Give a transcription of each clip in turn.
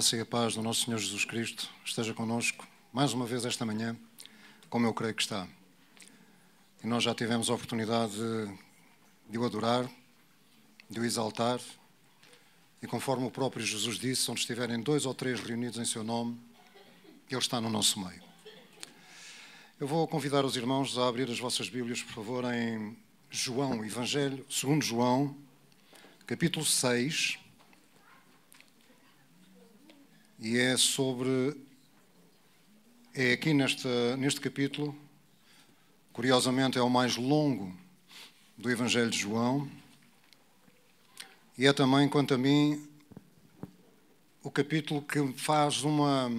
graça e a paz do nosso Senhor Jesus Cristo esteja connosco mais uma vez esta manhã, como eu creio que está. E nós já tivemos a oportunidade de o adorar, de o exaltar, e conforme o próprio Jesus disse, onde estiverem 2 ou 3 reunidos em seu nome, Ele está no nosso meio. Eu vou convidar os irmãos a abrir as vossas Bíblias, por favor, em João, Evangelho, segundo João, capítulo 6, e é aqui neste capítulo, curiosamente é o mais longo do Evangelho de João, e é também, quanto a mim, o capítulo que faz uma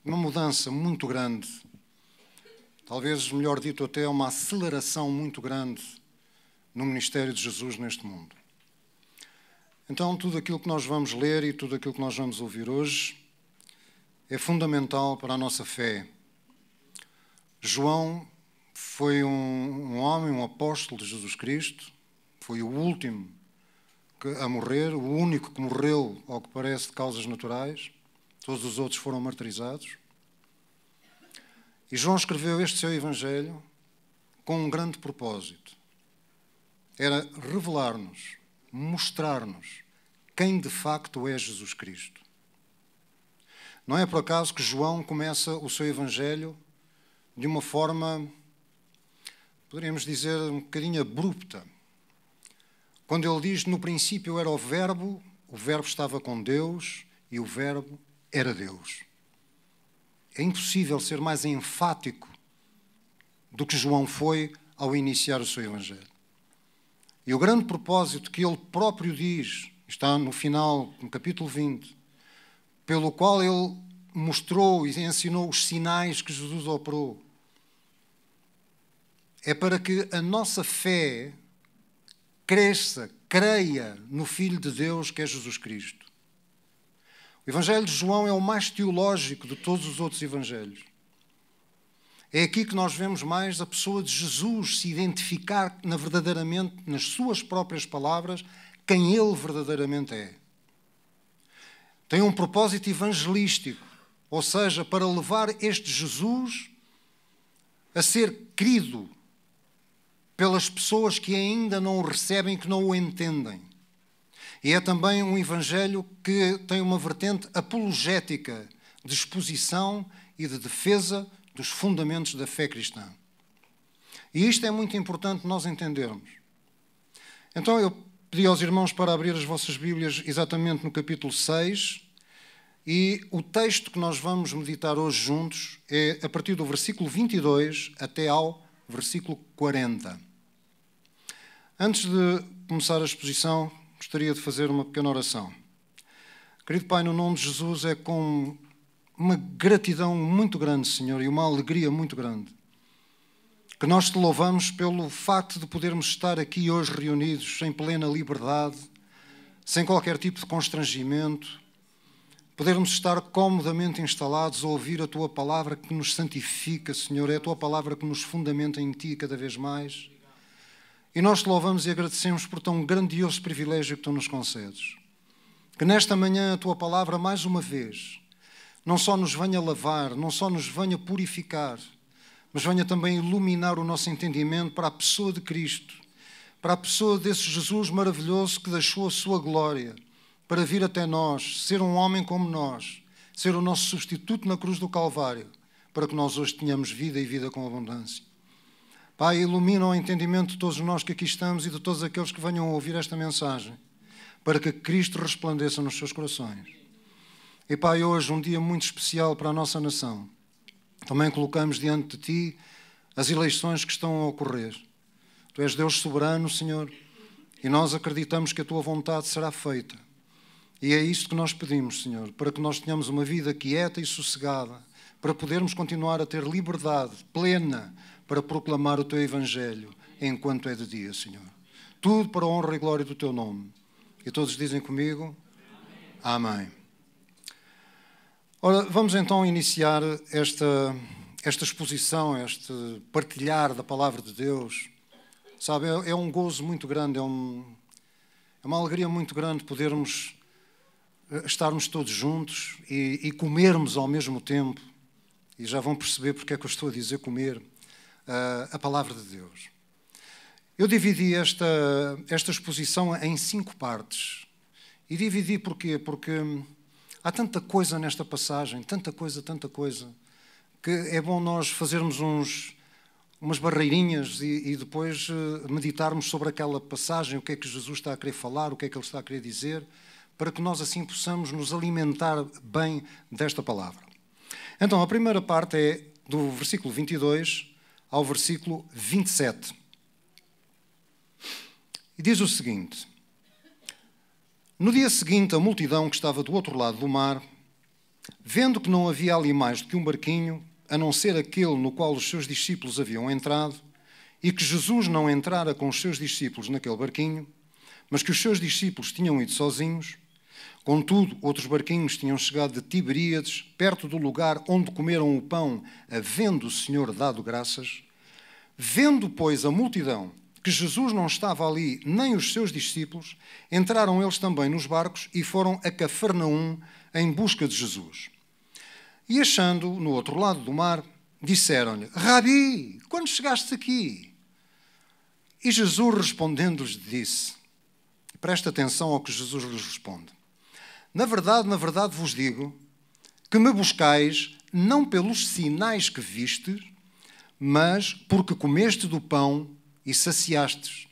mudança muito grande, talvez, melhor dito, até uma aceleração muito grande no ministério de Jesus neste mundo. Então, tudo aquilo que nós vamos ler e tudo aquilo que nós vamos ouvir hoje é fundamental para a nossa fé. João foi um homem, um apóstolo de Jesus Cristo, foi o último a morrer, o único que morreu, ao que parece, de causas naturais. Todos os outros foram martirizados. E João escreveu este seu Evangelho com um grande propósito. Era revelar-nos, mostrar-nos quem de facto é Jesus Cristo. Não é por acaso que João começa o seu Evangelho de uma forma, poderíamos dizer, um bocadinho abrupta. Quando ele diz, no princípio era o Verbo estava com Deus e o Verbo era Deus. É impossível ser mais enfático do que João foi ao iniciar o seu Evangelho. E o grande propósito que ele próprio diz, está no final, no capítulo 20, pelo qual ele mostrou e ensinou os sinais que Jesus operou, é para que a nossa fé cresça, creia no Filho de Deus, que é Jesus Cristo. O Evangelho de João é o mais teológico de todos os outros evangelhos. É aqui que nós vemos mais a pessoa de Jesus se identificar verdadeiramente, nas suas próprias palavras, quem Ele verdadeiramente é. Tem um propósito evangelístico, ou seja, para levar este Jesus a ser querido pelas pessoas que ainda não o recebem, que não o entendem. E é também um evangelho que tem uma vertente apologética, de exposição e de defesa dos fundamentos da fé cristã. E isto é muito importante nós entendermos. Então eu pedi aos irmãos para abrir as vossas Bíblias exatamente no capítulo 6, e o texto que nós vamos meditar hoje juntos é a partir do versículo 22 até ao versículo 40. Antes de começar a exposição, gostaria de fazer uma pequena oração. Querido Pai, no nome de Jesus, é com uma gratidão muito grande, Senhor, e uma alegria muito grande, que nós te louvamos pelo facto de podermos estar aqui hoje reunidos em plena liberdade, sem qualquer tipo de constrangimento, podermos estar comodamente instalados a ouvir a Tua palavra que nos santifica, Senhor, é a Tua palavra que nos fundamenta em Ti cada vez mais. E nós te louvamos e agradecemos por tão grandioso privilégio que Tu nos concedes. Que nesta manhã a Tua palavra, mais uma vez, não só nos venha lavar, não só nos venha purificar, mas venha também iluminar o nosso entendimento para a pessoa de Cristo, para a pessoa desse Jesus maravilhoso que deixou a sua glória para vir até nós, ser um homem como nós, ser o nosso substituto na cruz do Calvário, para que nós hoje tenhamos vida e vida com abundância. Pai, ilumina o entendimento de todos nós que aqui estamos e de todos aqueles que venham a ouvir esta mensagem, para que Cristo resplandeça nos seus corações. E Pai, hoje, um dia muito especial para a nossa nação. Também colocamos diante de Ti as eleições que estão a ocorrer. Tu és Deus soberano, Senhor, e nós acreditamos que a Tua vontade será feita. E é isso que nós pedimos, Senhor, para que nós tenhamos uma vida quieta e sossegada, para podermos continuar a ter liberdade plena para proclamar o Teu Evangelho enquanto é de dia, Senhor. Tudo para a honra e glória do Teu nome. E todos dizem comigo? Amém. Amém. Ora, vamos então iniciar esta exposição, este partilhar da Palavra de Deus. Sabe, é um gozo muito grande, é uma alegria muito grande podermos estarmos todos juntos e comermos ao mesmo tempo, e já vão perceber porque é que eu estou a dizer comer, a palavra de Deus. Eu dividi esta exposição em 5 partes. E dividi porquê? Porque há tanta coisa nesta passagem, tanta coisa, que é bom nós fazermos umas barreirinhas e depois meditarmos sobre aquela passagem, o que é que Jesus está a querer falar, o que é que Ele está a querer dizer, para que nós assim possamos nos alimentar bem desta palavra. Então, a primeira parte é do versículo 22 ao versículo 27. E diz o seguinte: no dia seguinte, a multidão que estava do outro lado do mar, vendo que não havia ali mais do que um barquinho, a não ser aquele no qual os seus discípulos haviam entrado, e que Jesus não entrara com os seus discípulos naquele barquinho, mas que os seus discípulos tinham ido sozinhos. Contudo, outros barquinhos tinham chegado de Tiberíades, perto do lugar onde comeram o pão, havendo o Senhor dado graças. Vendo, pois, a multidão, que Jesus não estava ali, nem os seus discípulos, entraram eles também nos barcos e foram a Cafarnaum em busca de Jesus. E achando-o no outro lado do mar, disseram-lhe: Rabi, quando chegaste aqui? E Jesus respondendo-lhes disse, presta atenção ao que Jesus lhes responde: na verdade vos digo que me buscais não pelos sinais que vistes, mas porque comeste do pão e saciastes.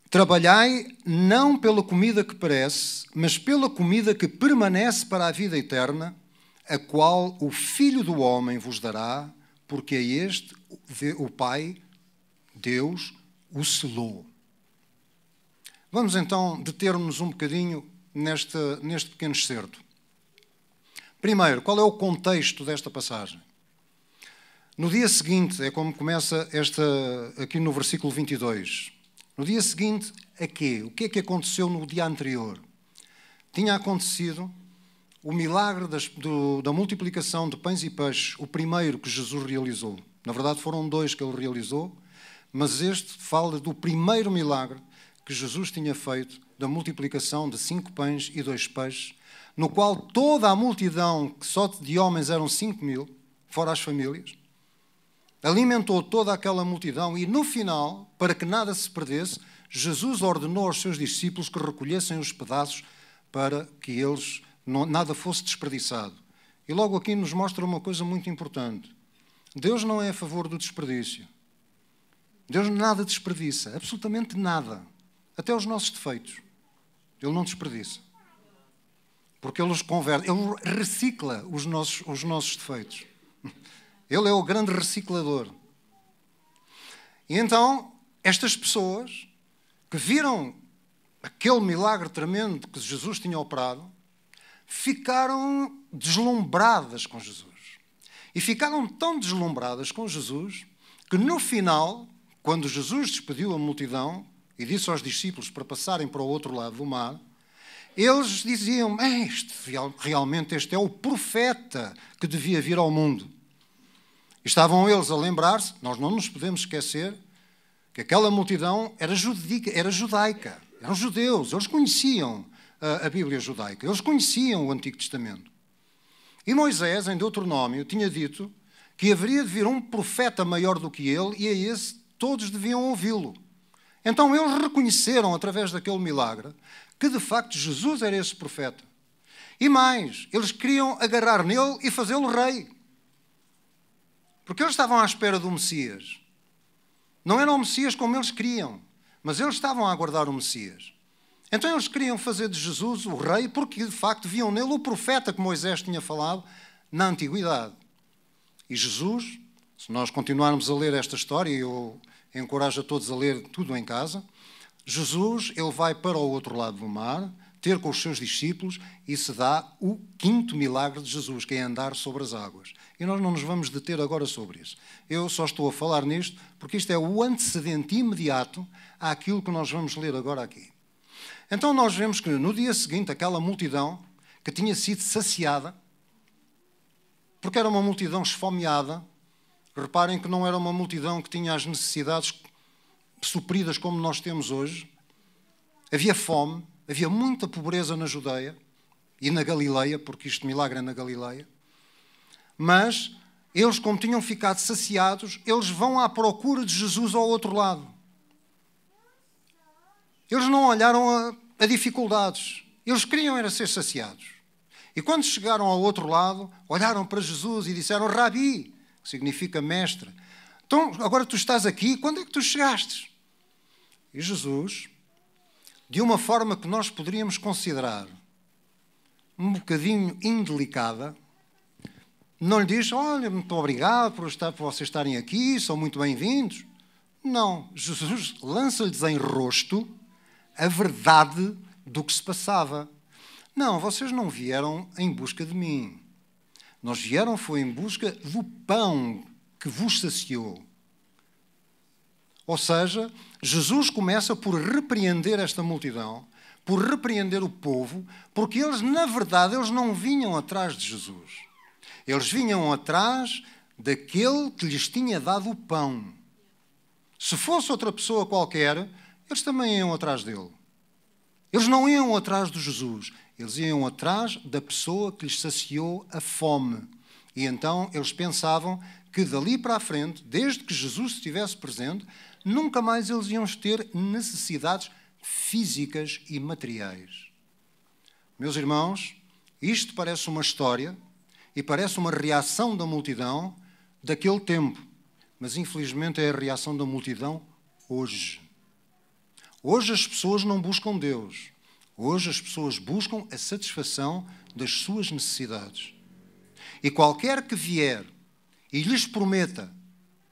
Trabalhai não pela comida que perece, mas pela comida que permanece para a vida eterna, a qual o Filho do Homem vos dará, porque a este o Pai, Deus, o selou. Vamos então deter-nos um bocadinho neste pequeno excerto. Primeiro, qual é o contexto desta passagem? No dia seguinte, é como começa aqui no versículo 22. No dia seguinte, a quê? O que é que aconteceu no dia anterior? Tinha acontecido o milagre da multiplicação de pães e peixes, o primeiro que Jesus realizou. Na verdade, foram 2 que ele realizou, mas este fala do primeiro milagre que Jesus tinha feito, da multiplicação de 5 pães e 2 peixes, no qual toda a multidão, que só de homens eram 5.000, fora as famílias, alimentou toda aquela multidão e, no final, para que nada se perdesse, Jesus ordenou aos seus discípulos que recolhessem os pedaços para que nada fosse desperdiçado. E logo aqui nos mostra uma coisa muito importante. Deus não é a favor do desperdício. Deus nada desperdiça, absolutamente nada. Até os nossos defeitos. Ele não desperdiça. Porque Ele os converte, Ele recicla os nossos defeitos. Ele é o grande reciclador. E então, estas pessoas que viram aquele milagre tremendo que Jesus tinha operado, ficaram deslumbradas com Jesus. E ficaram tão deslumbradas com Jesus que no final, quando Jesus despediu a multidão e disse aos discípulos para passarem para o outro lado do mar, eles diziam: realmente este é o profeta que devia vir ao mundo. E estavam eles a lembrar-se, nós não nos podemos esquecer, que aquela multidão era judaica, eram judeus, eles conheciam a Bíblia judaica, eles conheciam o Antigo Testamento. E Moisés, em Deuteronômio, tinha dito que haveria de vir um profeta maior do que ele e a esse todos deviam ouvi-lo. Então eles reconheceram, através daquele milagre, que de facto Jesus era esse profeta. E mais, eles queriam agarrar nele e fazê-lo rei. Porque eles estavam à espera do Messias. Não era o Messias como eles queriam, mas eles estavam a aguardar o Messias. Então eles queriam fazer de Jesus o rei porque de facto viam nele o profeta que Moisés tinha falado na antiguidade. E Jesus, se nós continuarmos a ler esta história, e eu encorajo a todos a ler tudo em casa, Jesus, ele vai para o outro lado do mar, ter com os seus discípulos e se dá o 5º milagre de Jesus, que é andar sobre as águas. E nós não nos vamos deter agora sobre isso. Eu só estou a falar nisto porque isto é o antecedente imediato àquilo que nós vamos ler agora aqui. Então nós vemos que no dia seguinte aquela multidão que tinha sido saciada, porque era uma multidão esfomeada, reparem que não era uma multidão que tinha as necessidades supridas como nós temos hoje. Havia fome, havia muita pobreza na Judeia, e na Galileia, porque este milagre é na Galileia. Mas eles, como tinham ficado saciados, eles vão à procura de Jesus ao outro lado. Eles não olharam a dificuldades. Eles queriam era ser saciados. E quando chegaram ao outro lado, olharam para Jesus e disseram, Rabi, que significa mestre. Então, agora tu estás aqui, quando é que tu chegaste? E Jesus, de uma forma que nós poderíamos considerar um bocadinho indelicada, não lhe diz, olha, muito obrigado por vocês estarem aqui, são muito bem-vindos. Não, Jesus lança-lhes em rosto a verdade do que se passava. Não, vocês não vieram em busca de mim. Nós vieram foi em busca do pão que vos saciou. Ou seja, Jesus começa por repreender esta multidão, por repreender o povo, porque eles, na verdade, eles não vinham atrás de Jesus. Eles vinham atrás daquele que lhes tinha dado o pão. Se fosse outra pessoa qualquer, eles também iam atrás dele. Eles não iam atrás de Jesus, eles iam atrás da pessoa que lhes saciou a fome. E então eles pensavam que dali para a frente, desde que Jesus estivesse presente, nunca mais eles iam ter necessidades físicas e materiais. Meus irmãos, isto parece uma história e parece uma reação da multidão daquele tempo, mas infelizmente é a reação da multidão hoje. Hoje as pessoas não buscam Deus. Hoje as pessoas buscam a satisfação das suas necessidades. E qualquer que vier e lhes prometa,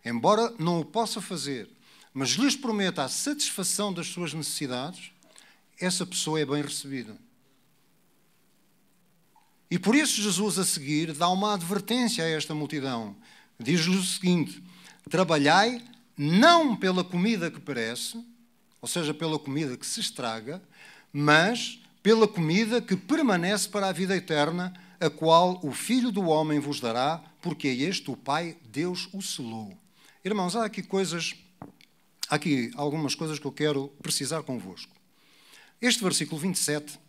embora não o possa fazer, mas lhes prometa a satisfação das suas necessidades, essa pessoa é bem recebida. E por isso Jesus a seguir dá uma advertência a esta multidão. Diz-lhes o seguinte, trabalhai não pela comida que perece, ou seja, pela comida que se estraga, mas pela comida que permanece para a vida eterna, a qual o Filho do Homem vos dará, porque é este o Pai, Deus o selou. Irmãos, há aqui algumas coisas que eu quero precisar convosco. Este versículo 27,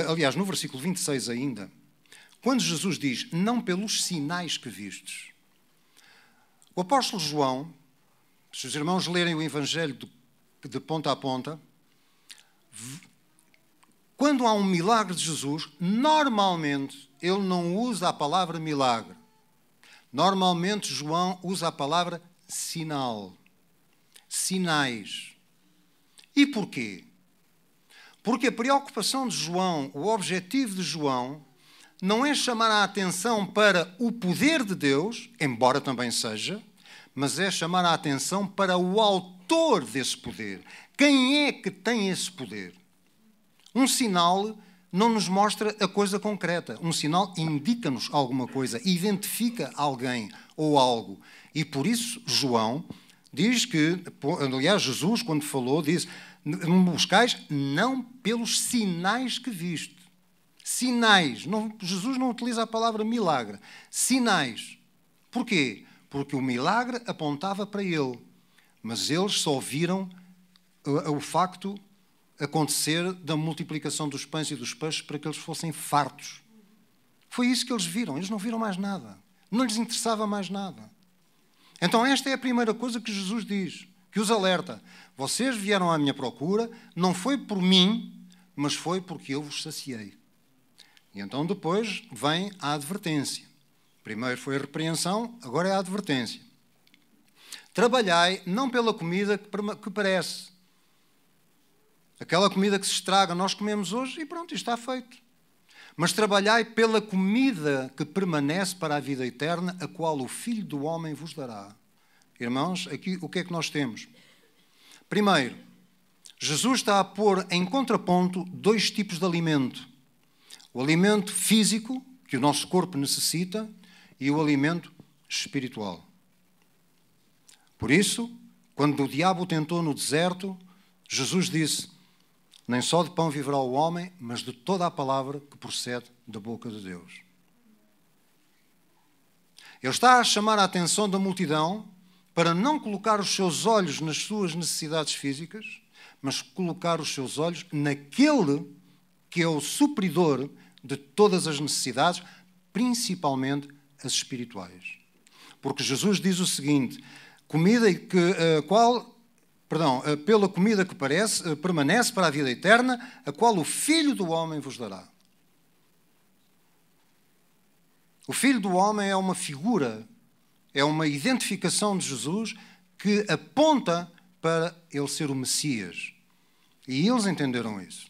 aliás, no versículo 26 ainda, quando Jesus diz, não pelos sinais que vistes, o apóstolo João, se os irmãos lerem o Evangelho de ponta a ponta, quando há um milagre de Jesus, normalmente ele não usa a palavra milagre. Normalmente João usa a palavra sinal. Sinais. E porquê? Porque a preocupação de João, o objetivo de João, não é chamar a atenção para o poder de Deus, embora também seja, mas é chamar a atenção para o autor desse poder. Quem é que tem esse poder? Um sinal não nos mostra a coisa concreta. Um sinal indica-nos alguma coisa, identifica alguém ou algo. E por isso João diz que, aliás, Jesus, quando falou, diz, buscais não pelos sinais que viste. Sinais. Jesus não utiliza a palavra milagre. Sinais. Porquê? Porque o milagre apontava para ele. Mas eles só viram o facto acontecer da multiplicação dos pães e dos peixes para que eles fossem fartos. Foi isso que eles viram. Eles não viram mais nada. Não lhes interessava mais nada. Então esta é a primeira coisa que Jesus diz, que os alerta. Vocês vieram à minha procura, não foi por mim, mas foi porque eu vos saciei. E então depois vem a advertência. Primeiro foi a repreensão, agora é a advertência. Trabalhai não pela comida que parece. Aquela comida que se estraga, nós comemos hoje e pronto, está feito. Mas trabalhai pela comida que permanece para a vida eterna, a qual o Filho do Homem vos dará. Irmãos, aqui o que é que nós temos? Primeiro, Jesus está a pôr em contraponto dois tipos de alimento. O alimento físico, que o nosso corpo necessita, e o alimento espiritual. Por isso, quando o diabo o tentou no deserto, Jesus disse, nem só de pão viverá o homem, mas de toda a palavra que procede da boca de Deus. Ele está a chamar a atenção da multidão para não colocar os seus olhos nas suas necessidades físicas, mas colocar os seus olhos naquele que é o supridor de todas as necessidades, principalmente as espirituais. Porque Jesus diz o seguinte, pela comida que permanece para a vida eterna, a qual o Filho do Homem vos dará. O Filho do Homem é uma figura, é uma identificação de Jesus que aponta para ele ser o Messias. E eles entenderam isso.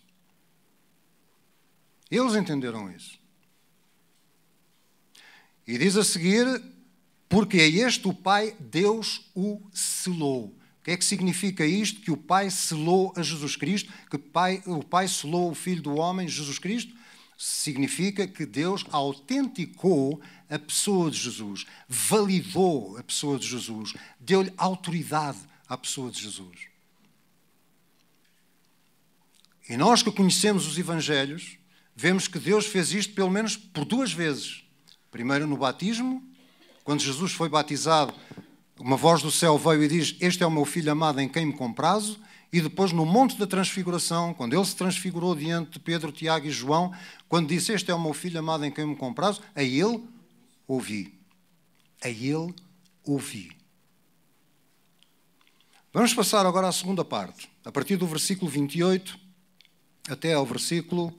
Eles entenderam isso. E diz a seguir, porque é este o Pai, Deus o selou. O que é que significa isto? Que o Pai selou a Jesus Cristo, que o Pai selou o Filho do Homem, Jesus Cristo? Significa que Deus autenticou a pessoa de Jesus, validou a pessoa de Jesus, deu-lhe autoridade à pessoa de Jesus. E nós que conhecemos os Evangelhos, vemos que Deus fez isto pelo menos por 2 vezes. Primeiro no batismo, quando Jesus foi batizado, uma voz do céu veio e diz, este é o meu Filho amado em quem me comprazo. E depois no Monte da Transfiguração, quando ele se transfigurou diante de Pedro, Tiago e João, quando disse, este é o meu Filho amado em quem me comprazo, a ele ouvi. A ele ouvi. Vamos passar agora à segunda parte, a partir do versículo 28 até ao versículo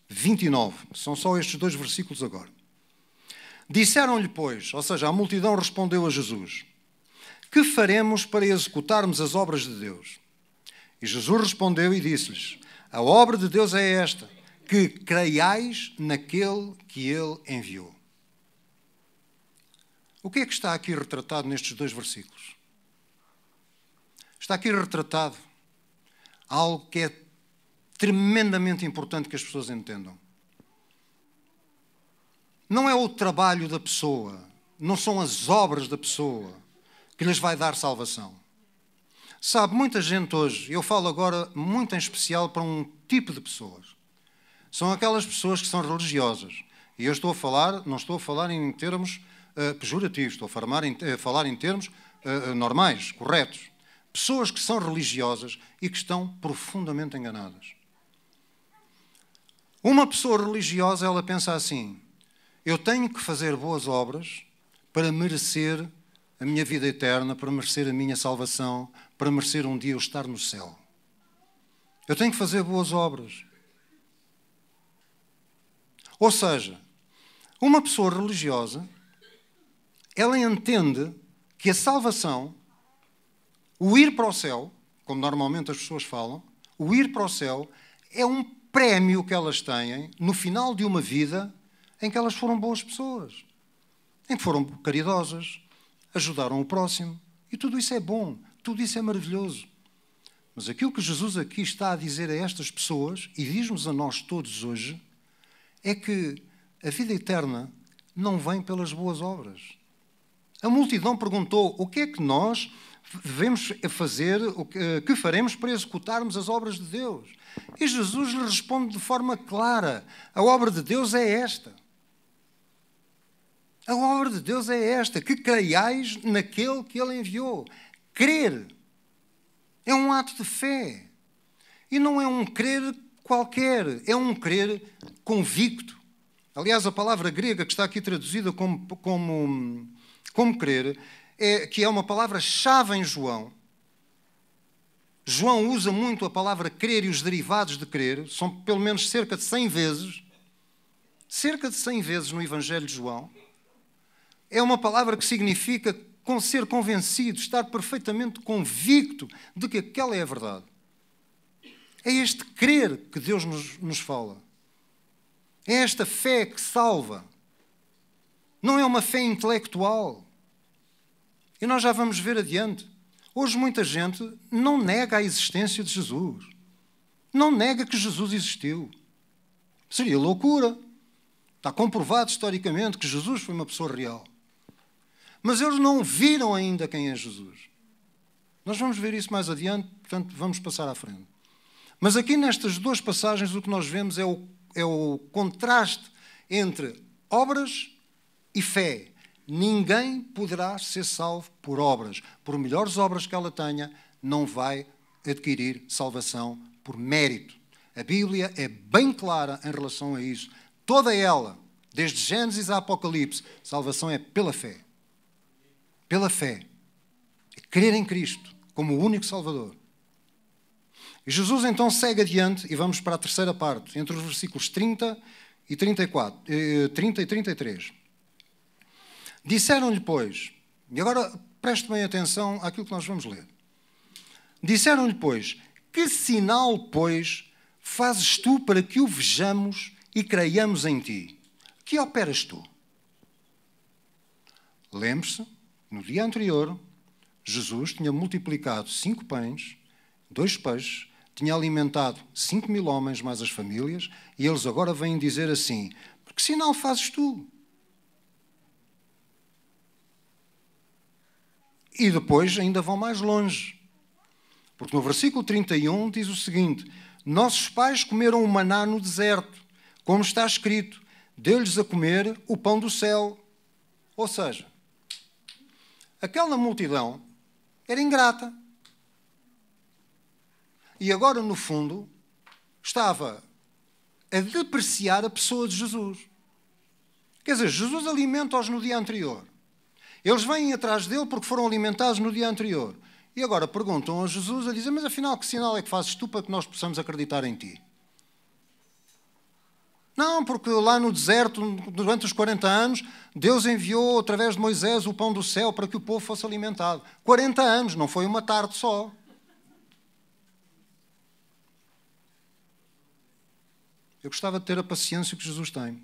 29. São só estes 2 versículos agora. Disseram-lhe, pois, ou seja, a multidão respondeu a Jesus, que faremos para executarmos as obras de Deus? E Jesus respondeu e disse-lhes, a obra de Deus é esta, que creiais naquele que ele enviou. O que é que está aqui retratado nestes 2 versículos? Está aqui retratado algo que é tremendamente importante que as pessoas entendam. Não é o trabalho da pessoa, não são as obras da pessoa que lhes vai dar salvação. Sabe, muita gente hoje, eu falo agora muito em especial para um tipo de pessoas, são aquelas pessoas que são religiosas. E eu estou a falar, não estou a falar em termos pejorativos, estou a falar em termos normais, corretos. Pessoas que são religiosas e que estão profundamente enganadas. Uma pessoa religiosa, ela pensa assim, eu tenho que fazer boas obras para merecer a minha vida eterna, para merecer a minha salvação, para merecer um dia eu estar no céu. Eu tenho que fazer boas obras. Ou seja, uma pessoa religiosa, ela entende que a salvação, o ir para o céu, como normalmente as pessoas falam, o ir para o céu é um prémio que elas têm no final de uma vida em que elas foram boas pessoas, em que foram caridosas, ajudaram o próximo, e tudo isso é bom, tudo isso é maravilhoso. Mas aquilo que Jesus aqui está a dizer a estas pessoas, e diz-nos a nós todos hoje, é que a vida eterna não vem pelas boas obras. A multidão perguntou, o que é que nós devemos fazer, o que faremos para executarmos as obras de Deus? E Jesus lhe responde de forma clara, a obra de Deus é esta. A obra de Deus é esta, que creiais naquele que Ele enviou. Crer é um ato de fé. E não é um crer qualquer, é um crer convicto. Aliás, a palavra grega que está aqui traduzida como crer, que é uma palavra-chave em João. João usa muito a palavra crer e os derivados de crer, são pelo menos cerca de 100 vezes no Evangelho de João. É uma palavra que significa ser convencido, estar perfeitamente convicto de que aquela é a verdade. É este crer que Deus nos fala. É esta fé que salva. Não é uma fé intelectual. E nós já vamos ver adiante. Hoje muita gente não nega a existência de Jesus. Não nega que Jesus existiu. Seria loucura. Está comprovado historicamente que Jesus foi uma pessoa real. Mas eles não viram ainda quem é Jesus. Nós vamos ver isso mais adiante, portanto vamos passar à frente. Mas aqui nestas 2 passagens o que nós vemos é o contraste entre obras e fé. Ninguém poderá ser salvo por obras. Por melhores obras que ela tenha, não vai adquirir salvação por mérito. A Bíblia é bem clara em relação a isso. Toda ela, desde Gênesis a Apocalipse, salvação é pela fé. Pela fé. É crer em Cristo como o único Salvador. E Jesus então segue adiante e vamos para a terceira parte, entre os versículos 30 e 34, 30 e 33. Disseram-lhe, pois, e agora preste bem atenção àquilo que nós vamos ler. Disseram-lhe, pois, que sinal, pois, fazes tu para que o vejamos e creiamos em ti? Que operas tu? Lembre-se, no dia anterior, Jesus tinha multiplicado 5 pães, 2 peixes, tinha alimentado 5.000 homens, mais as famílias, e eles agora vêm dizer assim, que sinal fazes tu? E depois ainda vão mais longe. Porque no versículo 31 diz o seguinte, nossos pais comeram o maná no deserto, como está escrito, deu-lhes a comer o pão do céu. Ou seja, aquela multidão era ingrata. E agora, no fundo, estava a depreciar a pessoa de Jesus. Quer dizer, Jesus alimenta-os no dia anterior. Eles vêm atrás dele porque foram alimentados no dia anterior. E agora perguntam a Jesus a dizer, mas afinal que sinal é que fazes tu para que nós possamos acreditar em ti? Não, porque lá no deserto, durante os 40 anos, Deus enviou através de Moisés o pão do céu para que o povo fosse alimentado. 40 anos, não foi uma tarde só. Eu gostava de ter a paciência que Jesus tem.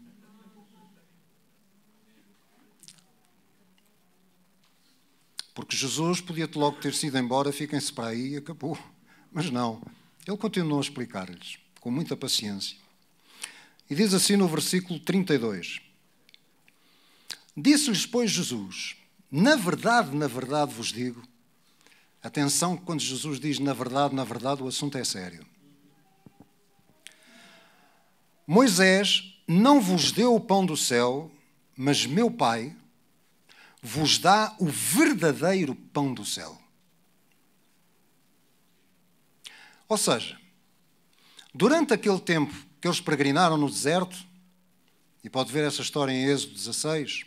Porque Jesus podia logo ter sido embora, fiquem-se para aí e acabou. Mas não, ele continuou a explicar-lhes, com muita paciência. E diz assim no versículo 32. Disse-lhes, pois, Jesus, na verdade vos digo, atenção que quando Jesus diz na verdade, o assunto é sério. Moisés não vos deu o pão do céu, mas meu Pai vos dá o verdadeiro pão do céu. Ou seja, durante aquele tempo que eles peregrinaram no deserto, e pode ver essa história em Êxodo 16,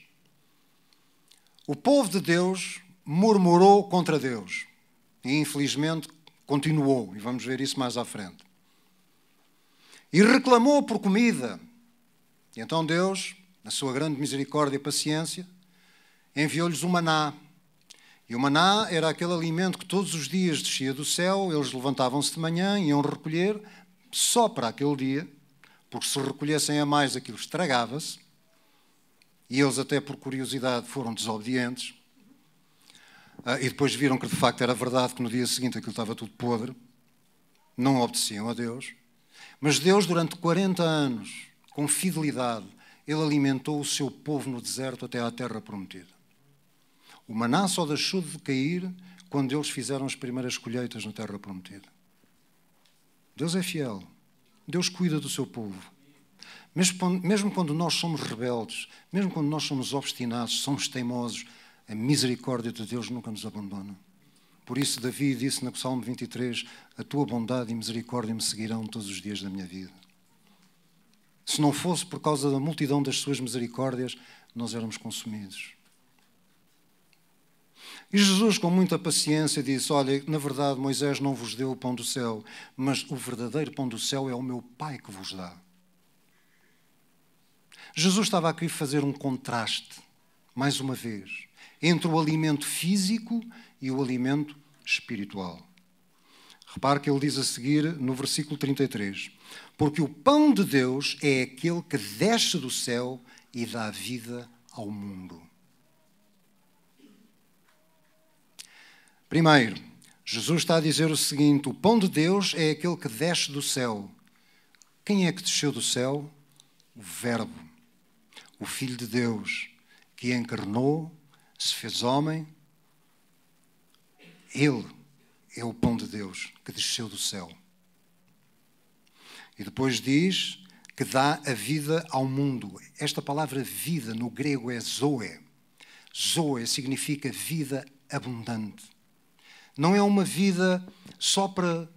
o povo de Deus murmurou contra Deus. E infelizmente continuou, e vamos ver isso mais à frente. E reclamou por comida. E então Deus, na sua grande misericórdia e paciência, enviou-lhes o maná. E o maná era aquele alimento que todos os dias descia do céu, eles levantavam-se de manhã, iam recolher, só para aquele dia, porque se recolhessem a mais aquilo estragava-se, e eles até por curiosidade foram desobedientes, e depois viram que de facto era verdade que no dia seguinte aquilo estava tudo podre, não obedeciam a Deus, mas Deus durante 40 anos, com fidelidade, ele alimentou o seu povo no deserto até à terra prometida. O maná só deixou de cair quando eles fizeram as primeiras colheitas na terra prometida. Deus é fiel. Deus cuida do seu povo. Mesmo quando nós somos rebeldes, mesmo quando nós somos obstinados, somos teimosos, a misericórdia de Deus nunca nos abandona. Por isso Davi disse no Salmo 23, a tua bondade e misericórdia me seguirão todos os dias da minha vida. Se não fosse por causa da multidão das suas misericórdias, nós éramos consumidos. E Jesus, com muita paciência, disse, olha, na verdade Moisés não vos deu o pão do céu, mas o verdadeiro pão do céu é o meu Pai que vos dá. Jesus estava aqui a fazer um contraste, mais uma vez, entre o alimento físico e o alimento espiritual. Repare que ele diz a seguir no versículo 33, porque o pão de Deus é aquele que desce do céu e dá vida ao mundo. Primeiro, Jesus está a dizer o seguinte, o pão de Deus é aquele que desce do céu. Quem é que desceu do céu? O Verbo, o Filho de Deus, que encarnou, se fez homem. Ele é o pão de Deus que desceu do céu. E depois diz que dá a vida ao mundo. Esta palavra vida no grego é zoe. Zoe significa vida abundante. Não é uma vida só para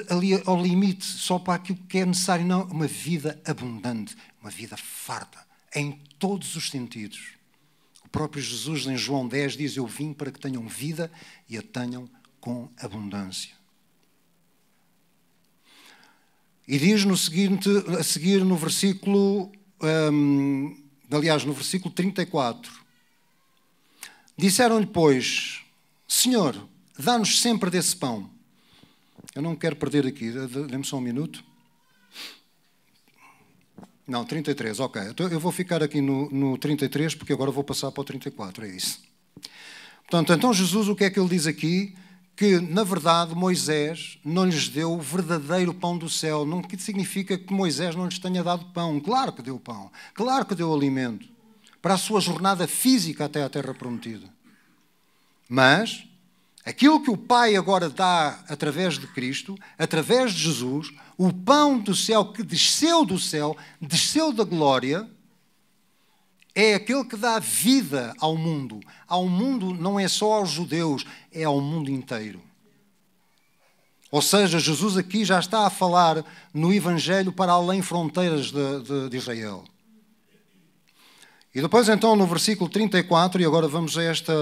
ali ao limite, só para aquilo que é necessário. Não, uma vida abundante, uma vida farta, em todos os sentidos. O próprio Jesus, em João 10, diz: eu vim para que tenham vida e a tenham com abundância. E diz no seguinte, a seguir no versículo, no versículo 34, disseram-lhe, pois, Senhor, dá-nos sempre desse pão. Eu não quero perder aqui, dê-me só um minuto. Não, 33, ok. Então eu vou ficar aqui no 33, porque agora vou passar para o 34, é isso. Portanto, então Jesus, o que é que ele diz aqui? Que, na verdade, Moisés não lhes deu o verdadeiro pão do céu. Não significa que Moisés não lhes tenha dado pão. Claro que deu pão. Claro que deu alimento. Para a sua jornada física até à terra prometida. Mas, aquilo que o Pai agora dá através de Cristo, através de Jesus, o pão do céu que desceu do céu, desceu da glória, é aquele que dá vida ao mundo. Ao mundo não é só aos judeus, é ao mundo inteiro. Ou seja, Jesus aqui já está a falar no Evangelho para além fronteiras de Israel. E depois então no versículo 34, e agora vamos a esta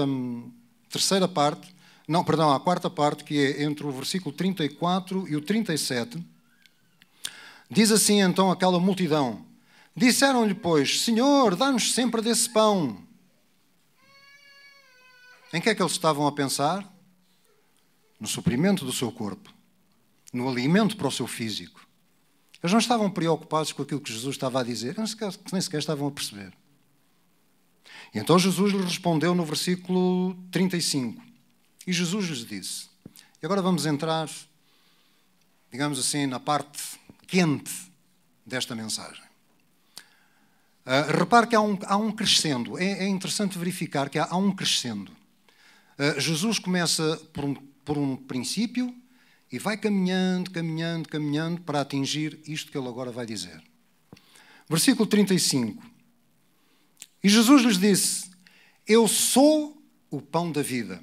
terceira parte, a quarta parte, que é entre o versículo 34 e o 37, diz assim então aquela multidão: disseram-lhe, pois, Senhor, dá-nos sempre desse pão. Em que é que eles estavam a pensar? No suprimento do seu corpo, no alimento para o seu físico. Eles não estavam preocupados com aquilo que Jesus estava a dizer, nem sequer estavam a perceber. E então Jesus lhes respondeu no versículo 35. E Jesus lhes disse, e agora vamos entrar, digamos assim, na parte quente desta mensagem. Repare que há um crescendo. É interessante verificar que há um crescendo. Jesus começa por um princípio e vai caminhando para atingir isto que ele agora vai dizer. Versículo 35. E Jesus lhes disse, eu sou o pão da vida.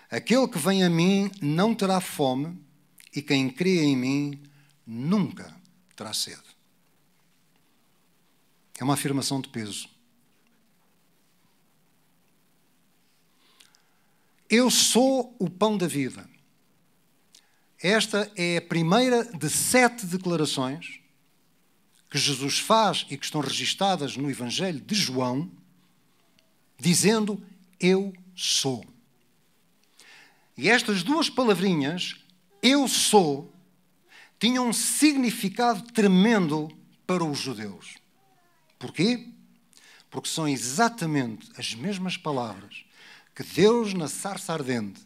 Aquele que vem a mim não terá fome e quem crê em mim nunca terá sede. É uma afirmação de peso. Eu sou o pão da vida. Esta é a primeira de 7 declarações que Jesus faz e que estão registadas no Evangelho de João, dizendo, eu sou. E estas duas palavrinhas, eu sou, tinham um significado tremendo para os judeus. Porquê? Porque são exatamente as mesmas palavras que Deus, na sarça ardente,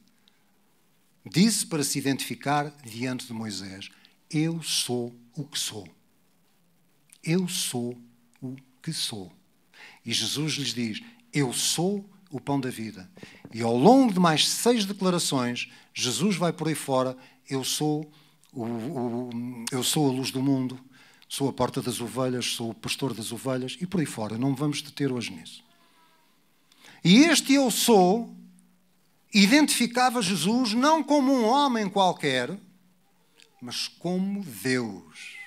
disse para se identificar diante de Moisés. Eu sou o que sou. Eu sou o que sou. E Jesus lhes diz, eu sou o pão da vida. E ao longo de mais 6 declarações, Jesus vai por aí fora, eu sou a luz do mundo, sou a porta das ovelhas, sou o pastor das ovelhas, e por aí fora. Não vamos deter hoje nisso. E este eu sou identificava Jesus não como um homem qualquer, mas como Deus.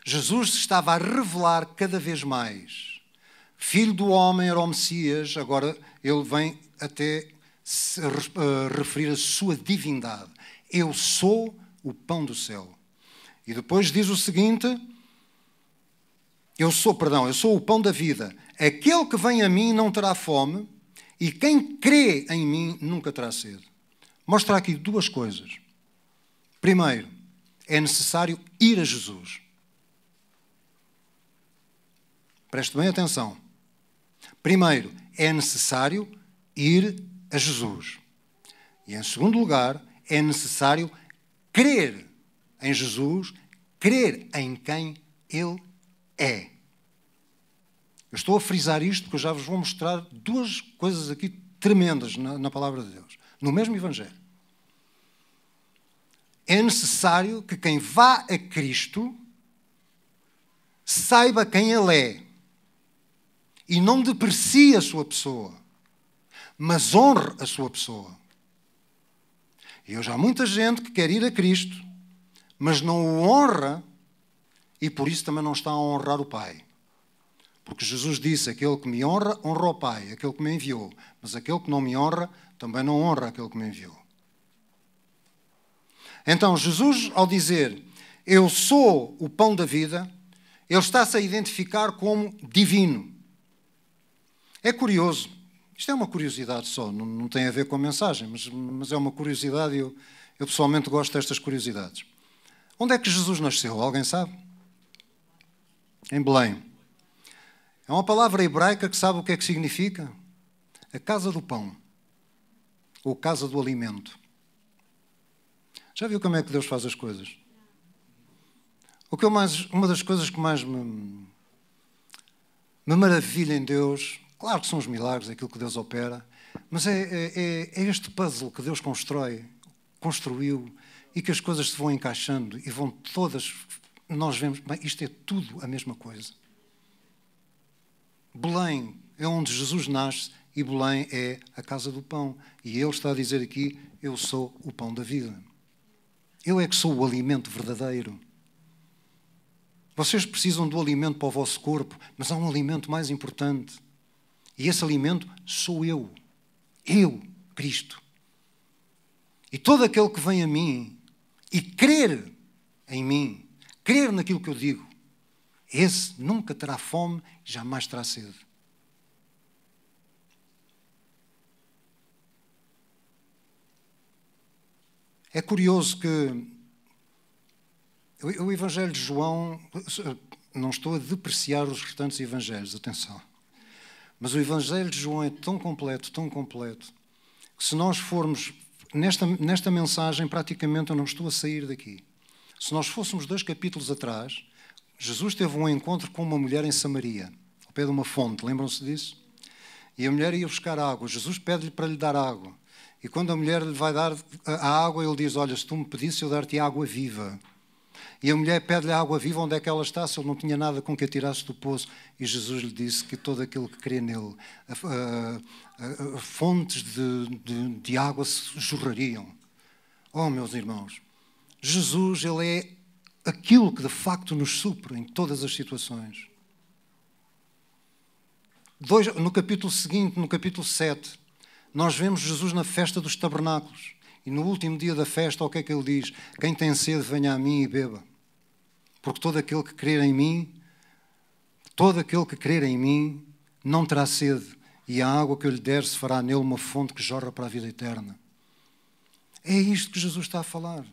Jesus estava a revelar cada vez mais. Filho do homem era o Messias, agora ele vem até se referir a sua divindade. Eu sou o pão do céu. E depois diz o seguinte, eu sou o pão da vida. Aquele que vem a mim não terá fome, e quem crê em mim nunca terá sede. Mostra aqui 2 coisas. Primeiro, é necessário ir a Jesus. Preste bem atenção. Primeiro, é necessário ir a Jesus. E em segundo lugar, é necessário crer em Jesus, crer em quem Ele é. Eu estou a frisar isto porque eu já vos vou mostrar 2 coisas aqui tremendas na palavra de Deus, no mesmo Evangelho. É necessário que quem vá a Cristo saiba quem Ele é e não deprecie a sua pessoa, mas honre a sua pessoa. E hoje há muita gente que quer ir a Cristo, mas não o honra e por isso também não está a honrar o Pai. Porque Jesus disse, aquele que me honra, honra o Pai, aquele que me enviou. Mas aquele que não me honra, também não honra aquele que me enviou. Então, Jesus, ao dizer, eu sou o pão da vida, ele está-se a identificar como divino. É curioso, isto é uma curiosidade só, não tem a ver com a mensagem, mas é uma curiosidade e eu pessoalmente gosto destas curiosidades. Onde é que Jesus nasceu? Alguém sabe? Em Belém. É uma palavra hebraica que sabe o que é que significa? A casa do pão, ou casa do alimento. Já viu como é que Deus faz as coisas? Uma das coisas que mais me maravilha em Deus, claro que são os milagres, é aquilo que Deus opera, mas é este puzzle que Deus construiu, e que as coisas se vão encaixando e vão todas, nós vemos, bem, isto é tudo a mesma coisa. Belém é onde Jesus nasce e Belém é a casa do pão. E ele está a dizer aqui, eu sou o pão da vida. Eu é que sou o alimento verdadeiro. Vocês precisam do alimento para o vosso corpo, mas há um alimento mais importante. E esse alimento sou eu. Eu, Cristo. E todo aquele que vem a mim e crer em mim, crer naquilo que eu digo, esse nunca terá fome e jamais terá sede. É curioso que o Evangelho de João, não estou a depreciar os restantes evangelhos, atenção, mas o Evangelho de João é tão completo, que se nós formos, nesta mensagem, praticamente eu não estou a sair daqui. Se nós fôssemos 2 capítulos atrás, Jesus teve um encontro com uma mulher em Samaria, ao pé de uma fonte, lembram-se disso? E a mulher ia buscar água, Jesus pede-lhe para lhe dar água. E quando a mulher lhe vai dar a água, ele diz, olha, se tu me pedisses, eu dar-te água viva. E a mulher pede-lhe a água viva, onde é que ela está, se ele não tinha nada com que a tirasse do poço. E Jesus lhe disse que todo aquele que crê nele, fontes de água se jorrariam. Oh, meus irmãos, Jesus, ele é aquilo que de facto nos supre em todas as situações. No capítulo seguinte, no capítulo 7, nós vemos Jesus na festa dos tabernáculos. E no último dia da festa, o que é que ele diz? Quem tem sede, venha a mim e beba. Porque todo aquele que crer em mim, não terá sede. E a água que eu lhe der se fará nele uma fonte que jorra para a vida eterna. É isto que Jesus está a falar.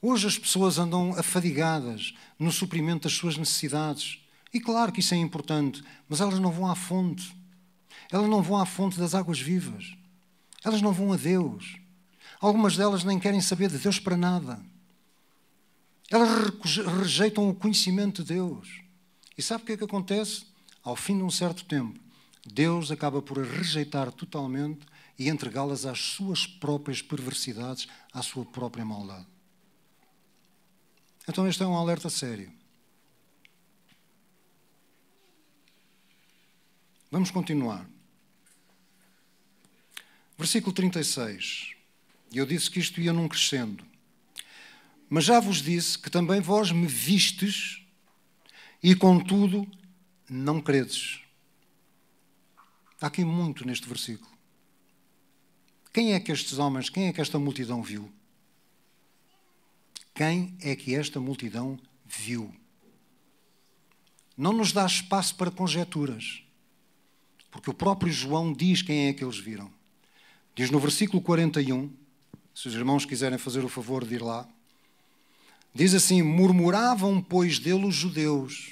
Hoje as pessoas andam afadigadas no suprimento das suas necessidades. E claro que isso é importante, mas elas não vão à fonte. Elas não vão à fonte das águas vivas. Elas não vão a Deus. Algumas delas nem querem saber de Deus para nada. Elas rejeitam o conhecimento de Deus. E sabe o que é que acontece? Ao fim de um certo tempo, Deus acaba por as rejeitar totalmente e entregá-las às suas próprias perversidades, à sua própria maldade. Então este é um alerta sério. Vamos continuar. Versículo 36. E eu disse que isto ia num crescendo. Mas já vos disse que também vós me vistes e, contudo, não credes. Há aqui muito neste versículo. Quem é que estes homens, quem é que esta multidão viu? Quem é que esta multidão viu? Não nos dá espaço para conjecturas, porque o próprio João diz quem é que eles viram. Diz no versículo 41, se os irmãos quiserem fazer o favor de ir lá, diz assim, murmuravam, pois, dele os judeus,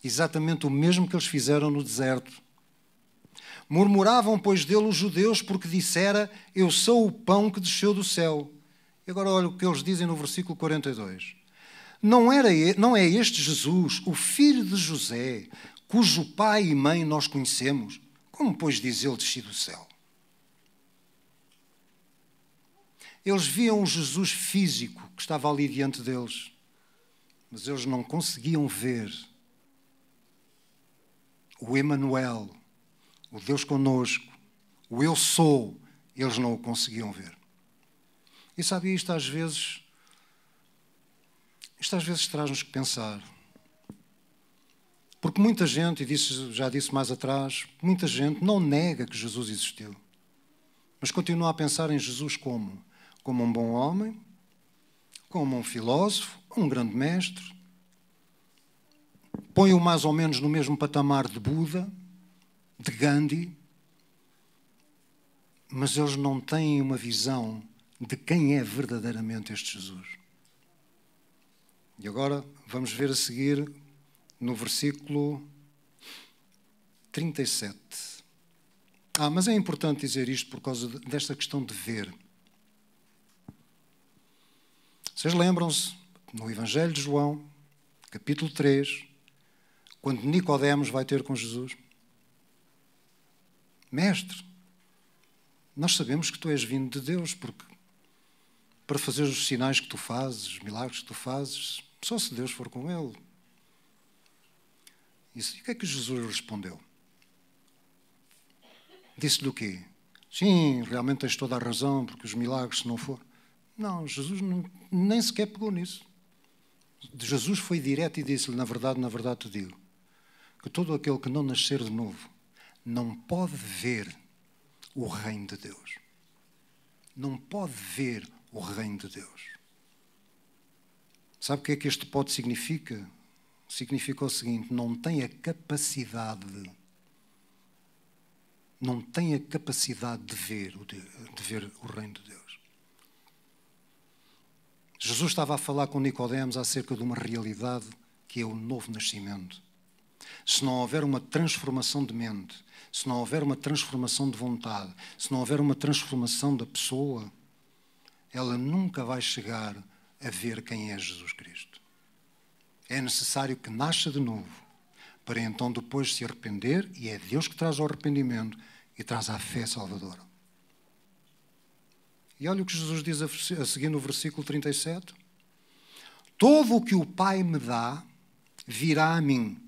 exatamente o mesmo que eles fizeram no deserto. Murmuravam, pois, dele os judeus, porque dissera, eu sou o pão que desceu do céu. E agora olha o que eles dizem no versículo 42. Não é este Jesus, o filho de José, cujo pai e mãe nós conhecemos? Como, pois, diz ele, desci do céu? Eles viam o Jesus físico que estava ali diante deles, mas eles não conseguiam ver o Emanuel, o Deus conosco, o eu sou, eles não o conseguiam ver. E sabe, isto às vezes traz-nos que pensar. Porque muita gente, e já disse mais atrás, muita gente não nega que Jesus existiu, mas continua a pensar em Jesus como? Como um bom homem, como um filósofo, um grande mestre. Põe-o mais ou menos no mesmo patamar de Buda, de Gandhi, mas eles não têm uma visão de quem é verdadeiramente este Jesus. E agora vamos ver a seguir no versículo 37. Mas é importante dizer isto por causa desta questão de ver. Vocês lembram-se, no Evangelho de João, capítulo 3, quando Nicodemos vai ter com Jesus? Mestre, nós sabemos que tu és vindo de Deus, porque para fazer os sinais que tu fazes, os milagres que tu fazes, só se Deus for com ele. E o que é que Jesus respondeu? Disse-lhe o quê? Sim, realmente tens toda a razão, porque os milagres, se não for... Não, Jesus nem sequer pegou nisso. Jesus foi direto e disse-lhe, na verdade te digo, que todo aquele que não nascer de novo não pode ver o reino de Deus. Não pode ver o reino de Deus. Sabe o que é que este pode significa? Significa o seguinte, não tem a capacidade de ver o reino de Deus. Jesus estava a falar com Nicodemos acerca de uma realidade que é o novo nascimento. Se não houver uma transformação de mente, se não houver uma transformação de vontade, se não houver uma transformação da pessoa, ela nunca vai chegar a ver quem é Jesus Cristo. É necessário que nasça de novo, para então depois se arrepender, e é Deus que traz o arrependimento e traz a fé salvadora. E olha o que Jesus diz a seguir no versículo 37. Todo o que o Pai me dá, virá a mim,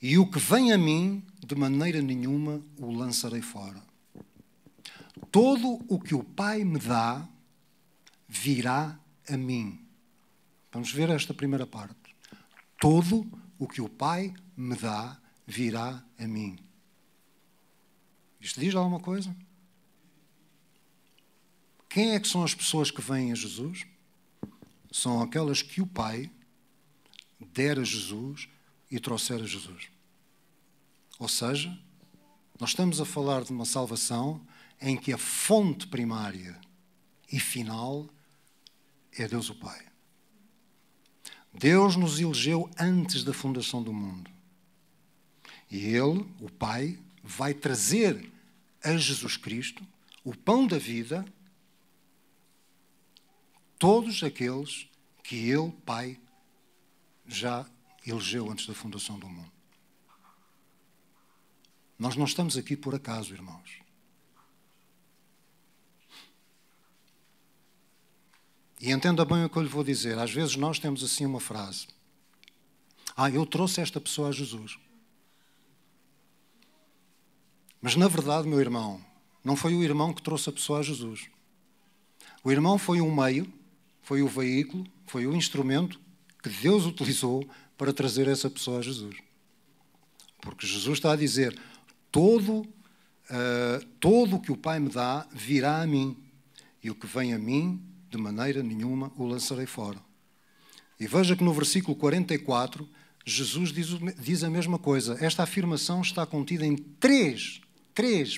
e o que vem a mim, de maneira nenhuma o lançarei fora. Todo o que o Pai me dá, virá a mim. Vamos ver esta primeira parte. Todo o que o Pai me dá, virá a mim. Isto diz alguma coisa? Quem é que são as pessoas que vêm a Jesus? São aquelas que o Pai der a Jesus e trouxer a Jesus. Ou seja, nós estamos a falar de uma salvação em que a fonte primária e final é Deus o Pai. Deus nos elegeu antes da fundação do mundo. E Ele, o Pai, vai trazer a Jesus Cristo, o pão da vida, todos aqueles que Ele, Pai, já elegeu antes da fundação do mundo. Nós não estamos aqui por acaso, irmãos. E entenda bem o que eu lhe vou dizer. Às vezes nós temos assim uma frase. Eu trouxe esta pessoa a Jesus. Mas na verdade, meu irmão, não foi o irmão que trouxe a pessoa a Jesus. O irmão foi um meio, foi o veículo, foi o instrumento que Deus utilizou para trazer essa pessoa a Jesus. Porque Jesus está a dizer, todo o que o Pai me dá virá a mim, e o que vem a mim, de maneira nenhuma o lançarei fora. E veja que no versículo 44, Jesus diz a mesma coisa. Esta afirmação está contida em três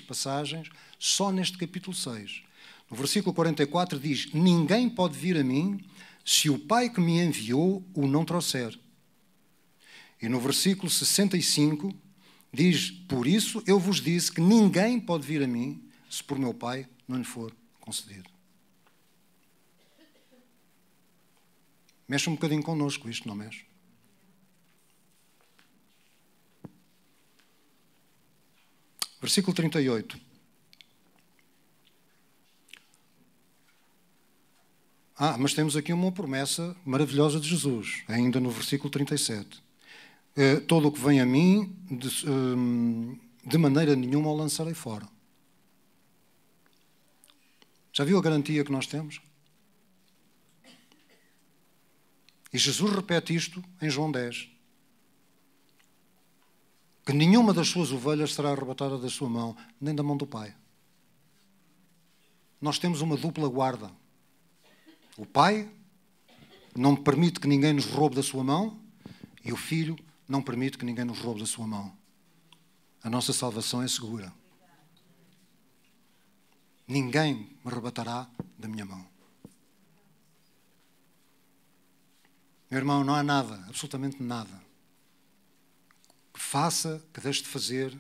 passagens, só neste capítulo 6. No versículo 44 diz, ninguém pode vir a mim se o Pai que me enviou o não trouxer. E no versículo 65 diz, por isso eu vos disse que ninguém pode vir a mim se por meu Pai não lhe for concedido. Mexe um bocadinho connosco isto, não mexe? Versículo 38. Mas temos aqui uma promessa maravilhosa de Jesus, ainda no versículo 37. Todo o que vem a mim, de maneira nenhuma o lançarei fora. Já viu a garantia que nós temos? E Jesus repete isto em João 10. Que nenhuma das suas ovelhas será arrebatada da sua mão, nem da mão do Pai. Nós temos uma dupla guarda. O Pai não permite que ninguém nos roube da sua mão e o Filho não permite que ninguém nos roube da sua mão. A nossa salvação é segura. Ninguém me arrebatará da minha mão. Meu irmão, não há nada, absolutamente nada, que faça, que deixe de fazer,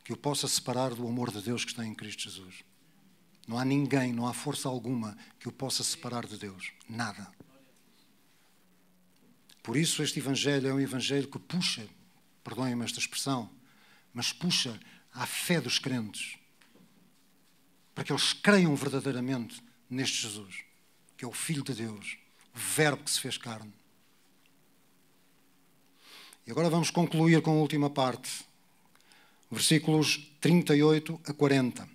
que o possa separar do amor de Deus que está em Cristo Jesus. Não há ninguém, não há força alguma que o possa separar de Deus. Nada. Por isso este Evangelho é um Evangelho que puxa, perdoem-me esta expressão, mas puxa à fé dos crentes, para que eles creiam verdadeiramente neste Jesus, que é o Filho de Deus, o Verbo que se fez carne. E agora vamos concluir com a última parte, versículos 38 a 40.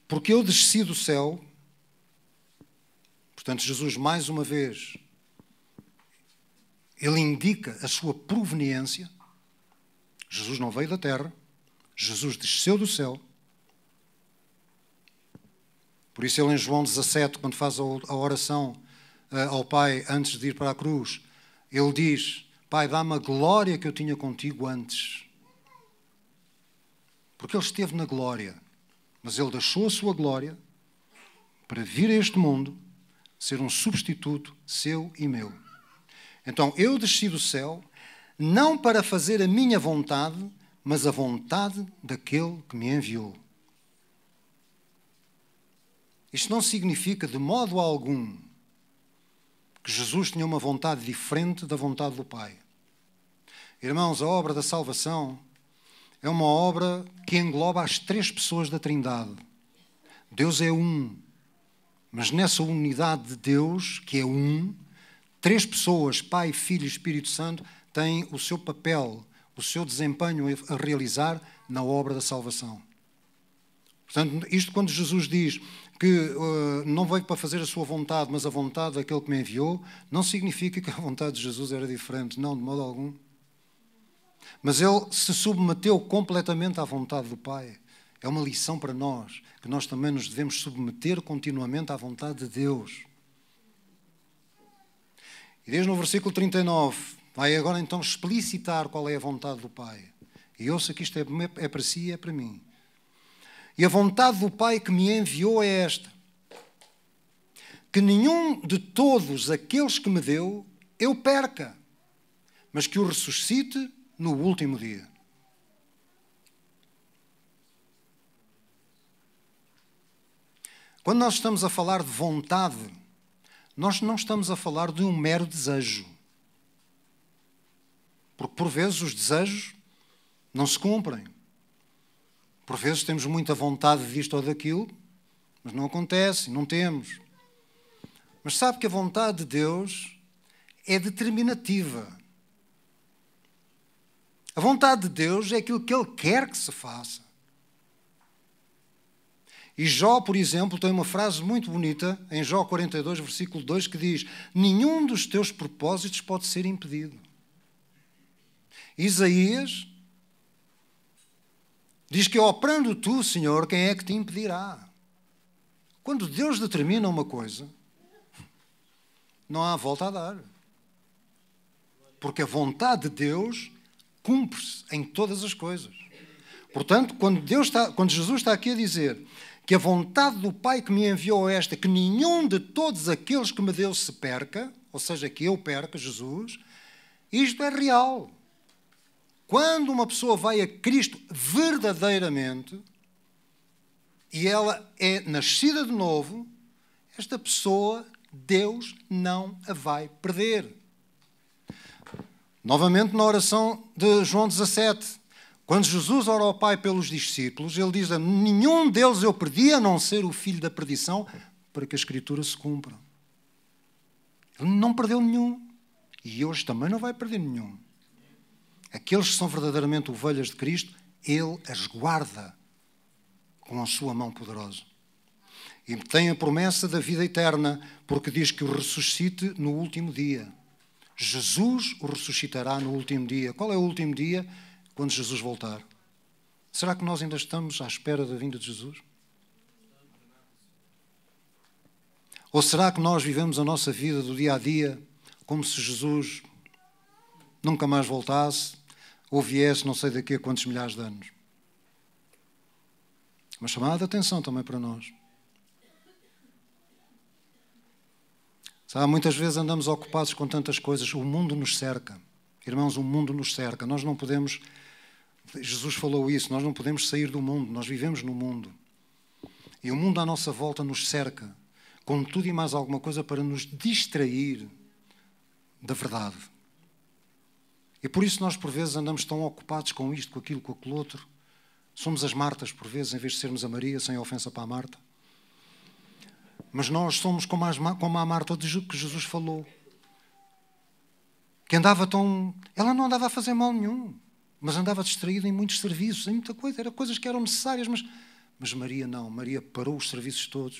Porque eu desci do céu, portanto, Jesus, mais uma vez, ele indica a sua proveniência. Jesus não veio da terra, Jesus desceu do céu. Por isso ele em João 17, quando faz a oração ao Pai antes de ir para a cruz, ele diz: Pai, dá-me a glória que eu tinha contigo antes. Porque ele esteve na glória, mas ele deixou a sua glória para vir a este mundo, ser um substituto seu e meu. Então eu desci do céu, não para fazer a minha vontade, mas a vontade daquele que me enviou. Isto não significa de modo algum que Jesus tinha uma vontade diferente da vontade do Pai. Irmãos, a obra da salvação é uma obra que engloba as três pessoas da Trindade. Deus é um, mas nessa unidade de Deus, que é um, três pessoas, Pai, Filho e Espírito Santo, têm o seu papel, o seu desempenho a realizar na obra da salvação. Portanto, isto quando Jesus diz que não veio para fazer a sua vontade, mas a vontade daquele que me enviou, não significa que a vontade de Jesus era diferente, não, de modo algum. Mas ele se submeteu completamente à vontade do Pai. É uma lição para nós, que nós também nos devemos submeter continuamente à vontade de Deus. E desde no versículo 39, vai agora então explicitar qual é a vontade do Pai. E ouça que isto é para si e é para mim. E a vontade do Pai que me enviou é esta: que nenhum de todos aqueles que me deu eu perca, mas que o ressuscite no último dia. Quando nós estamos a falar de vontade, nós não estamos a falar de um mero desejo. Porque por vezes os desejos não se cumprem. Por vezes temos muita vontade disto ou daquilo, mas não acontece, não temos. Mas sabe que a vontade de Deus é determinativa. A vontade de Deus é aquilo que Ele quer que se faça. E Jó, por exemplo, tem uma frase muito bonita, em Jó 42, versículo 2, que diz: nenhum dos teus propósitos pode ser impedido. Isaías diz que, operando tu, Senhor, quem é que te impedirá? Quando Deus determina uma coisa, não há volta a dar. Porque a vontade de Deus cumpre-se em todas as coisas. Portanto, quando Jesus está aqui a dizer que a vontade do Pai que me enviou é esta, que nenhum de todos aqueles que me deu se perca, ou seja, que eu perca, Jesus, isto é real. Quando uma pessoa vai a Cristo verdadeiramente, e ela é nascida de novo, esta pessoa, Deus não a vai perder. Novamente na oração de João 17, quando Jesus ora ao Pai pelos discípulos, ele diz: nenhum deles eu perdi, a não ser o filho da perdição, para que a Escritura se cumpra. Ele não perdeu nenhum. E hoje também não vai perder nenhum. Aqueles que são verdadeiramente ovelhas de Cristo, Ele as guarda com a sua mão poderosa. E tem a promessa da vida eterna, porque diz que o ressuscite no último dia. Jesus o ressuscitará no último dia. Qual é o último dia? Quando Jesus voltar. Será que nós ainda estamos à espera da vinda de Jesus? Ou será que nós vivemos a nossa vida do dia a dia como se Jesus nunca mais voltasse ou viesse não sei daqui a quantos milhares de anos? Uma chamada de atenção também para nós. Sabe, muitas vezes andamos ocupados com tantas coisas. O mundo nos cerca. Irmãos, o mundo nos cerca. Nós não podemos... Jesus falou isso. Nós não podemos sair do mundo. Nós vivemos no mundo. E o mundo à nossa volta nos cerca. Com tudo e mais alguma coisa para nos distrair da verdade. E por isso nós, por vezes, andamos tão ocupados com isto, com aquilo, com aquilo outro. Somos as Martas, por vezes, em vez de sermos a Maria, sem ofensa para a Marta. Mas nós somos como a Marta que Jesus falou. Que andava tão... Ela não andava a fazer mal nenhum, mas andava distraída em muitos serviços, em muita coisa. Eram coisas que eram necessárias, mas Maria não. Maria parou os serviços todos,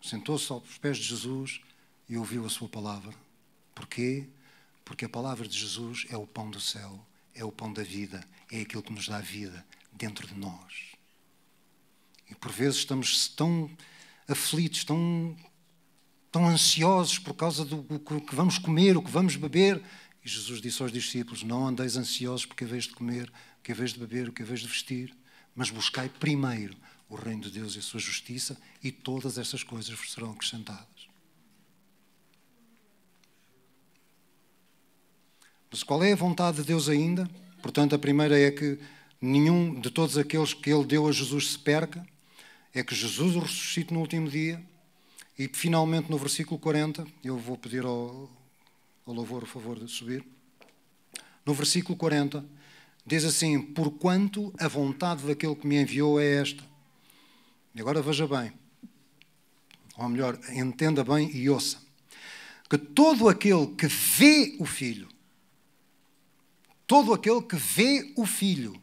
sentou-se aos pés de Jesus e ouviu a sua palavra. Porquê? Porque a palavra de Jesus é o pão do céu, é o pão da vida, é aquilo que nos dá vida dentro de nós. E por vezes estamos tão aflitos, tão ansiosos por causa do que vamos comer, o que vamos beber. E Jesus disse aos discípulos: não andeis ansiosos porque haveis de comer, o que haveis de beber, o que haveis de vestir, mas buscai primeiro o reino de Deus e a sua justiça, e todas estas coisas vos serão acrescentadas. Mas qual é a vontade de Deus ainda? Portanto, a primeira é que nenhum de todos aqueles que Ele deu a Jesus se perca, é que Jesus o ressuscite no último dia. E finalmente no versículo 40, eu vou pedir ao louvor o favor de subir. No versículo 40, diz assim: porquanto a vontade daquele que me enviou é esta. E agora veja bem, ou melhor, entenda bem e ouça, que todo aquele que vê o Filho, todo aquele que vê o Filho,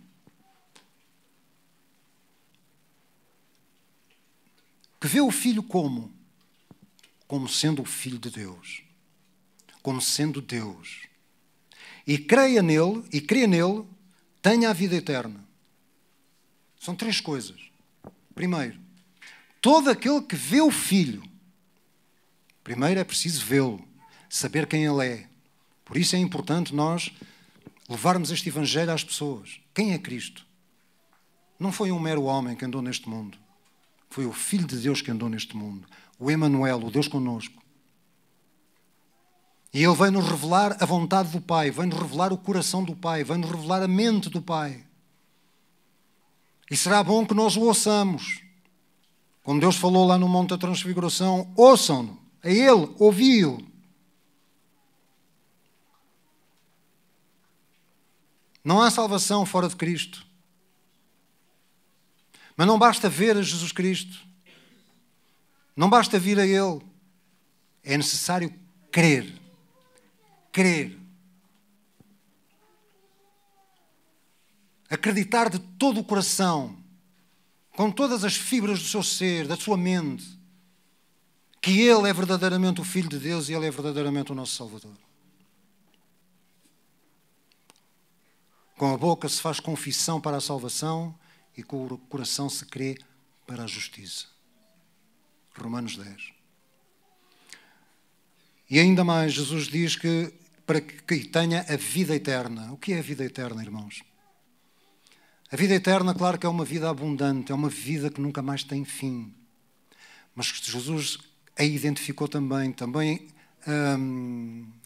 que vê o Filho como? Como sendo o Filho de Deus. Como sendo Deus. E crê nele, tenha a vida eterna. São três coisas. Primeiro, todo aquele que vê o Filho. Primeiro é preciso vê-lo, saber quem Ele é. Por isso é importante nós levarmos este Evangelho às pessoas. Quem é Cristo? Não foi um mero homem que andou neste mundo. Foi o Filho de Deus que andou neste mundo. O Emanuel, o Deus connosco. E Ele vem-nos revelar a vontade do Pai, vem-nos revelar o coração do Pai, vem-nos revelar a mente do Pai. E será bom que nós o ouçamos. Como Deus falou lá no Monte da Transfiguração, ouçam-no, a Ele, ouvi-o. Não há salvação fora de Cristo. Mas não basta ver a Jesus Cristo. Não basta vir a Ele. É necessário crer. Crer. Acreditar de todo o coração, com todas as fibras do seu ser, da sua mente, que Ele é verdadeiramente o Filho de Deus e Ele é verdadeiramente o nosso Salvador. Com a boca se faz confissão para a salvação e com o coração se crê para a justiça. Romanos 10. E ainda mais, Jesus diz que para que tenha a vida eterna. O que é a vida eterna, irmãos? A vida eterna, claro que é uma vida abundante, é uma vida que nunca mais tem fim. Mas Jesus a identificou também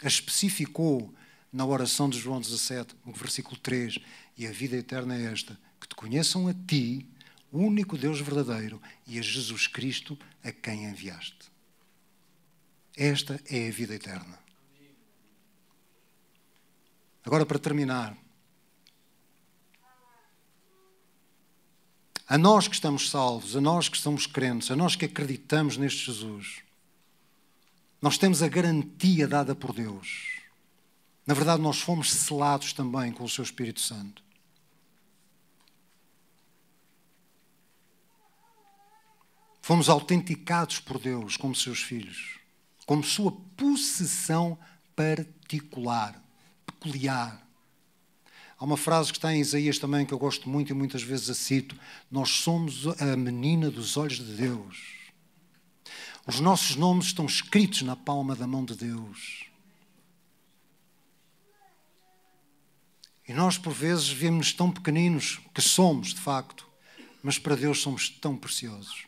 a especificou na oração de João 17, no versículo 3. E a vida eterna é esta: que te conheçam a ti, o único Deus verdadeiro, e a Jesus Cristo, a quem enviaste. Esta é a vida eterna. Agora, para terminar, a nós que estamos salvos, a nós que somos crentes, a nós que acreditamos neste Jesus, nós temos a garantia dada por Deus. Na verdade, nós fomos selados também com o seu Espírito Santo. Fomos autenticados por Deus como seus filhos, como sua possessão particular, peculiar. Há uma frase que está em Isaías também que eu gosto muito e muitas vezes a cito. Nós somos a menina dos olhos de Deus. Os nossos nomes estão escritos na palma da mão de Deus. E nós, por vezes, vemos tão pequeninos, que somos, de facto, mas para Deus somos tão preciosos.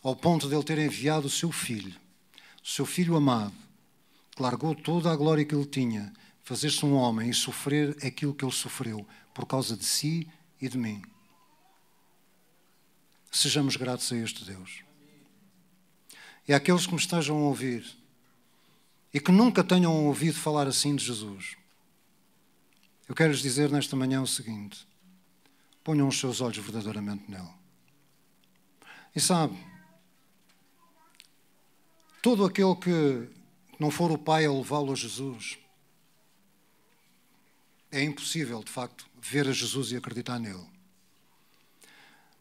Ao ponto de Ele ter enviado o seu Filho amado, que largou toda a glória que Ele tinha, fazer-se um homem e sofrer aquilo que Ele sofreu, por causa de si e de mim. Sejamos gratos a este Deus. E àqueles que me estejam a ouvir e que nunca tenham ouvido falar assim de Jesus, eu quero lhes dizer nesta manhã o seguinte: ponham os seus olhos verdadeiramente nele. E sabe, todo aquele que não for o Pai a levá-lo a Jesus, é impossível, de facto, ver a Jesus e acreditar nele.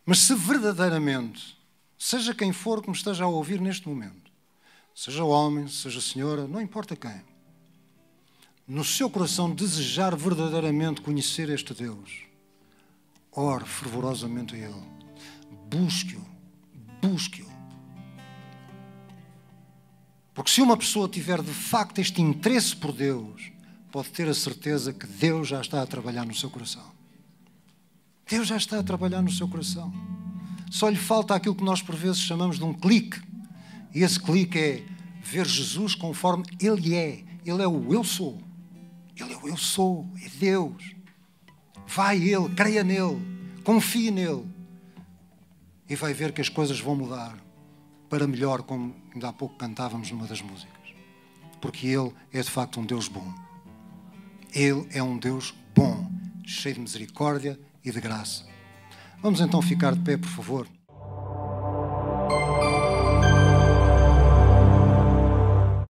Mas se verdadeiramente, seja quem for que me esteja a ouvir neste momento, seja homem, seja senhora, não importa quem, no seu coração desejar verdadeiramente conhecer este Deus, ore fervorosamente a Ele. Busque-o. Busque-o. Porque se uma pessoa tiver de facto este interesse por Deus, pode ter a certeza que Deus já está a trabalhar no seu coração. Deus já está a trabalhar no seu coração. Só lhe falta aquilo que nós por vezes chamamos de um clique. E esse clique é ver Jesus conforme Ele é. Ele é o eu sou. Ele é o eu sou. É Deus. Vai Ele, creia nele, confie nele. E vai ver que as coisas vão mudar para melhor, como ainda há pouco cantávamos numa das músicas. Porque Ele é de facto um Deus bom. Ele é um Deus bom, cheio de misericórdia e de graça. Vamos então ficar de pé, por favor.